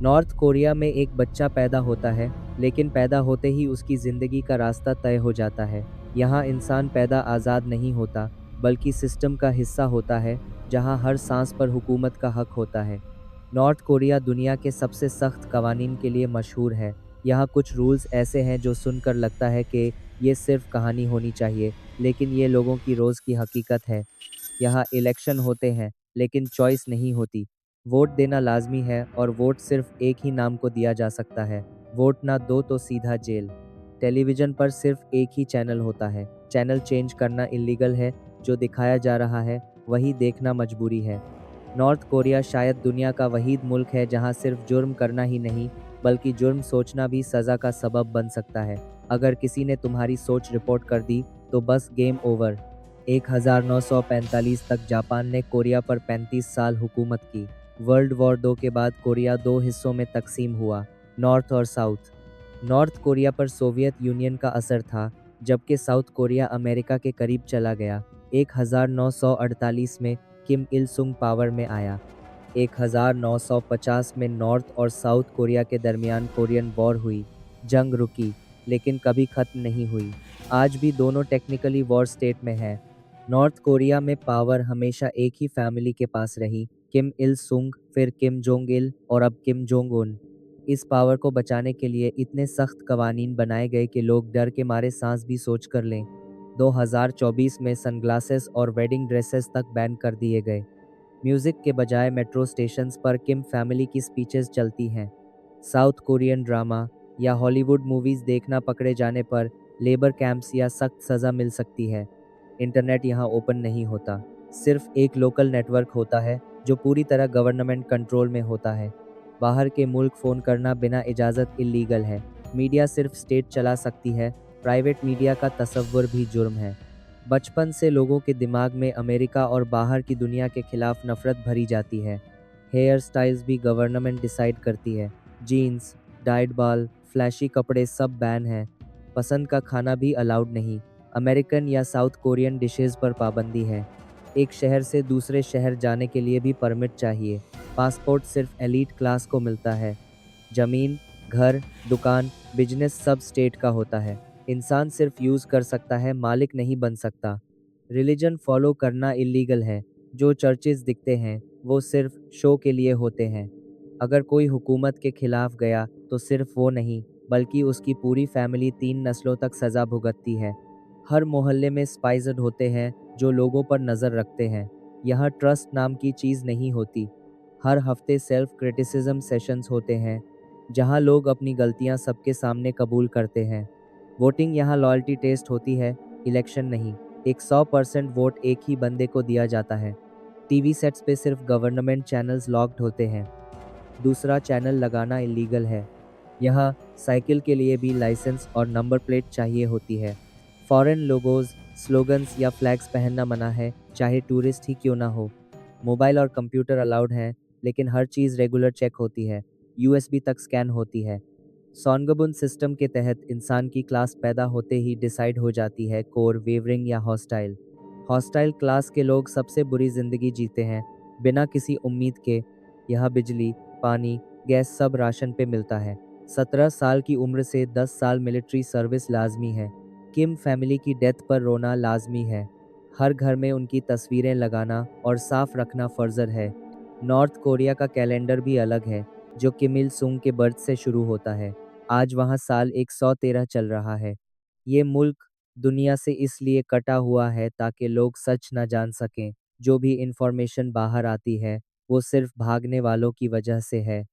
North Korea में एक बच्चा पैदा होता है, लेकिन पैदा होते ही उसकी ज़िंदगी का रास्ता तय हो जाता है। यहाँ इंसान पैदा आज़ाद नहीं होता, बल्कि सिस्टम का हिस्सा होता है, जहाँ हर सांस पर हुकूमत का हक होता है। नॉर्थ कोरिया दुनिया के सबसे सख्त कवानीन के लिए मशहूर है। यहाँ कुछ रूल्स ऐसे हैं जो सुनकर लगता है कि ये सिर्फ कहानी होनी चाहिए, लेकिन ये लोगों की रोज़ की हकीकत है। यहाँ इलेक्शन होते हैं, लेकिन चॉइस नहीं होती। वोट देना लाजमी है और वोट सिर्फ एक ही नाम को दिया जा सकता है। वोट ना दो तो सीधा जेल। टेलीविज़न पर सिर्फ एक ही चैनल होता है। चैनल चेंज करना इलीगल है। जो दिखाया जा रहा है, वही देखना मजबूरी है। नॉर्थ कोरिया शायद दुनिया का वहीद मुल्क है जहाँ सिर्फ जुर्म करना ही नहीं, बल्कि जुर्म सोचना भी सज़ा का सबब बन सकता है। अगर किसी ने तुम्हारी सोच रिपोर्ट कर दी, तो बस गेम ओवर। 1945 तक जापान ने कोरिया पर 35 साल हुकूमत की। वर्ल्ड वॉर 2 के बाद कोरिया दो हिस्सों में तकसीम हुआ, नॉर्थ और साउथ। नॉर्थ कोरिया पर सोवियत यूनियन का असर था, जबकि साउथ कोरिया अमेरिका के करीब चला गया। 1948 में किम इल सुंग पावर में आया। 1950 में नॉर्थ और साउथ कोरिया के दरमियान कोरियन वॉर हुई। जंग रुकी, लेकिन कभी खत्म नहीं हुई। आज भी दोनों टेक्निकली वॉर स्टेट में हैं। नॉर्थ कोरिया में पावर हमेशा एक ही फैमिली के पास रही, किम इल सुंग, फिर किम जोंग इल और अब किम जोंग उन। इस पावर को बचाने के लिए इतने सख्त कवानीन बनाए गए कि लोग डर के मारे सांस भी सोच कर लें। 2024 में सनग्लासेस और वेडिंग ड्रेसेस तक बैन कर दिए गए। म्यूजिक के बजाय मेट्रो स्टेशंस पर किम फैमिली की स्पीचेस चलती हैं। साउथ कोरियन ड्रामा या हॉलीवुड मूवीज देखना पकड़े जाने पर लेबर कैंप्स या सख्त सज़ा मिल सकती है। इंटरनेट यहाँ ओपन नहीं होता। सिर्फ एक लोकल नेटवर्क होता है, जो पूरी तरह गवर्नमेंट कंट्रोल में होता है। बाहर के मुल्क फ़ोन करना बिना इजाज़त इल्लीगल है। मीडिया सिर्फ स्टेट चला सकती है। प्राइवेट मीडिया का तसव्वुर भी जुर्म है। बचपन से लोगों के दिमाग में अमेरिका और बाहर की दुनिया के खिलाफ नफरत भरी जाती है। हेयर स्टाइल्स भी गवर्नमेंट डिसाइड करती है। जीन्स, डाइड बाल, फ्लैशी कपड़े सब बैन हैं। पसंद का खाना भी अलाउड नहीं। अमेरिकन या साउथ कोरियन डिशेस पर पाबंदी है। एक शहर से दूसरे शहर जाने के लिए भी परमिट चाहिए। पासपोर्ट सिर्फ एलीट क्लास को मिलता है। ज़मीन, घर, दुकान, बिजनेस सब स्टेट का होता है। इंसान सिर्फ यूज़ कर सकता है, मालिक नहीं बन सकता। रिलीजन फॉलो करना इलीगल है। जो चर्चेस दिखते हैं, वो सिर्फ शो के लिए होते हैं। अगर कोई हुकूमत के खिलाफ गया, तो सिर्फ वो नहीं, बल्कि उसकी पूरी फैमिली 3 नस्लों तक सज़ा भुगतती है। हर मोहल्ले में स्पाइज़र होते हैं, जो लोगों पर नज़र रखते हैं। यहाँ ट्रस्ट नाम की चीज़ नहीं होती। हर हफ्ते सेल्फ क्रिटिसिज्म सेशंस होते हैं, जहाँ लोग अपनी गलतियाँ सबके सामने कबूल करते हैं। वोटिंग यहाँ लॉयल्टी टेस्ट होती है, इलेक्शन नहीं। एक 100% वोट एक ही बंदे को दिया जाता है। टीवी सेट्स पे सिर्फ गवर्नमेंट चैनल्स लॉक्ड होते हैं। दूसरा चैनल लगाना इलीगल है। यहाँ साइकिल के लिए भी लाइसेंस और नंबर प्लेट चाहिए होती है। फॉरेन लोगोज, स्लोगन्स या फ्लैग्स पहनना मना है, चाहे टूरिस्ट ही क्यों ना हो। मोबाइल और कंप्यूटर अलाउड हैं, लेकिन हर चीज़ रेगुलर चेक होती है। यूएसबी तक स्कैन होती है। सॉन्गबुन सिस्टम के तहत इंसान की क्लास पैदा होते ही डिसाइड हो जाती है, कोर, वेवरिंग या हॉस्टाइल। हॉस्टाइल क्लास के लोग सबसे बुरी ज़िंदगी जीते हैं, बिना किसी उम्मीद के। यहाँ बिजली, पानी, गैस सब राशन पे मिलता है। 17 साल की उम्र से 10 साल मिलिट्री सर्विस लाजमी है। किम फैमिली की डेथ पर रोना लाजमी है। हर घर में उनकी तस्वीरें लगाना और साफ रखना फ़र्ज़ है। नॉर्थ कोरिया का कैलेंडर भी अलग है, जो किम इल सुंग के बर्थ से शुरू होता है। आज वहाँ साल 113 चल रहा है। ये मुल्क दुनिया से इसलिए कटा हुआ है ताकि लोग सच न जान सकें। जो भी इंफॉर्मेशन बाहर आती है, वो सिर्फ भागने वालों की वजह से है।